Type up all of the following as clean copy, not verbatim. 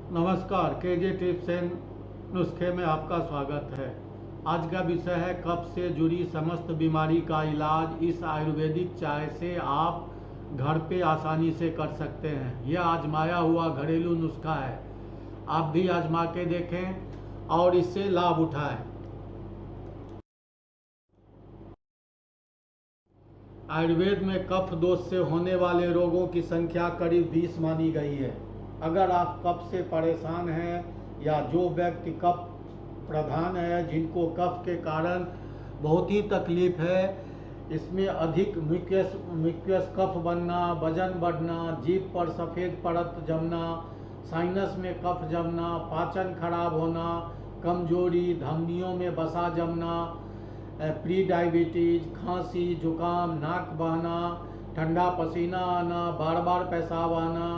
नमस्कार, KJ tips and नुस्खे में आपका स्वागत है। आज का विषय है कफ से जुड़ी समस्त बीमारी का इलाज इस आयुर्वेदिक चाय से आप घर पे आसानी से कर सकते हैं। यह आजमाया हुआ घरेलू नुस्खा है, आप भी आजमा के देखें और इससे लाभ उठाएं। आयुर्वेद में कफ दोष से होने वाले रोगों की संख्या करीब 20 मानी गई है। अगर आप कफ से परेशान हैं या जो व्यक्ति कफ प्रधान है, जिनको कफ के कारण बहुत ही तकलीफ है, इसमें अधिक म्यूकस कफ बनना, वजन बढ़ना, जीभ पर सफ़ेद परत जमना, साइनस में कफ जमना, पाचन खराब होना, कमजोरी, धमनियों में वसा जमना, प्री डायबिटीज, खांसी, जुकाम, नाक बहना, ठंडा पसीना आना, बार बार पेशाब आना,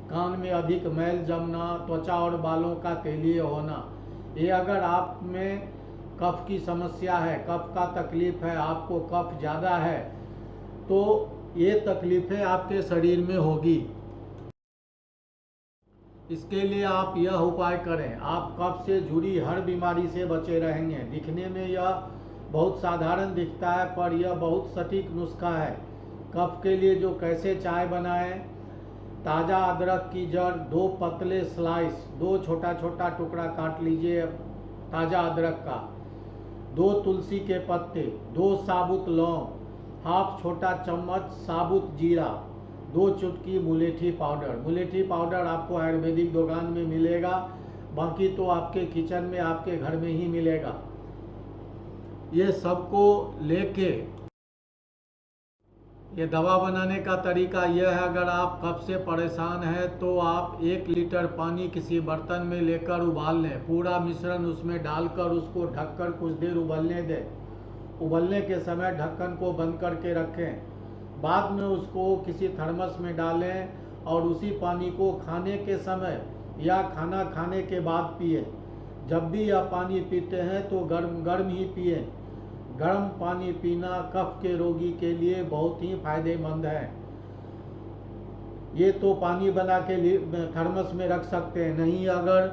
कान में अधिक मैल जमना, त्वचा और बालों का तेलीय होना, ये अगर आप में कफ की समस्या है, कफ का तकलीफ है, आपको कफ ज़्यादा है, तो ये तकलीफ़ें आपके शरीर में होगी। इसके लिए आप यह उपाय करें, आप कफ से जुड़ी हर बीमारी से बचे रहेंगे। दिखने में यह बहुत साधारण दिखता है, पर यह बहुत सटीक नुस्खा है। कफ के लिए जो कैसे चाय बनाएं: ताज़ा अदरक की जड़ 2 पतले स्लाइस, 2 छोटा छोटा टुकड़ा काट लीजिए ताज़ा अदरक का, 2 तुलसी के पत्ते, 2 साबुत लौंग, हाफ छोटा चम्मच साबुत जीरा, 2 चुटकी मुलेठी पाउडर। मुलेठी पाउडर आपको आयुर्वेदिक दुकान में मिलेगा, बाकी तो आपके किचन में, आपके घर में ही मिलेगा। ये सबको लेके ये दवा बनाने का तरीका यह है, अगर आप कफ से परेशान हैं तो आप 1 लीटर पानी किसी बर्तन में लेकर उबाल लें। पूरा मिश्रण उसमें डालकर उसको ढककर कुछ देर उबलने दें। उबलने के समय ढक्कन को बंद करके रखें। बाद में उसको किसी थर्मस में डालें और उसी पानी को खाने के समय या खाना खाने के बाद पिए। जब भी यह पानी पीते हैं तो गर्म गर्म ही पिए। गर्म पानी पीना कफ के रोगी के लिए बहुत ही फायदेमंद है। ये तो पानी बना के थर्मस में रख सकते हैं, नहीं अगर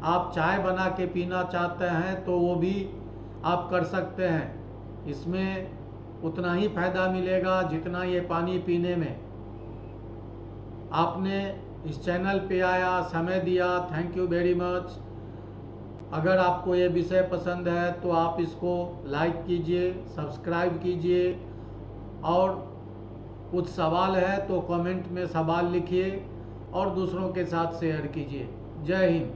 आप चाय बना के पीना चाहते हैं तो वो भी आप कर सकते हैं। इसमें उतना ही फायदा मिलेगा जितना ये पानी पीने में। आपने इस चैनल पे आया, समय दिया, थैंक यू वेरी मच। अगर आपको ये विषय पसंद है तो आप इसको लाइक कीजिए, सब्सक्राइब कीजिए, और कुछ सवाल है तो कमेंट में सवाल लिखिए और दूसरों के साथ शेयर कीजिए। जय हिंद।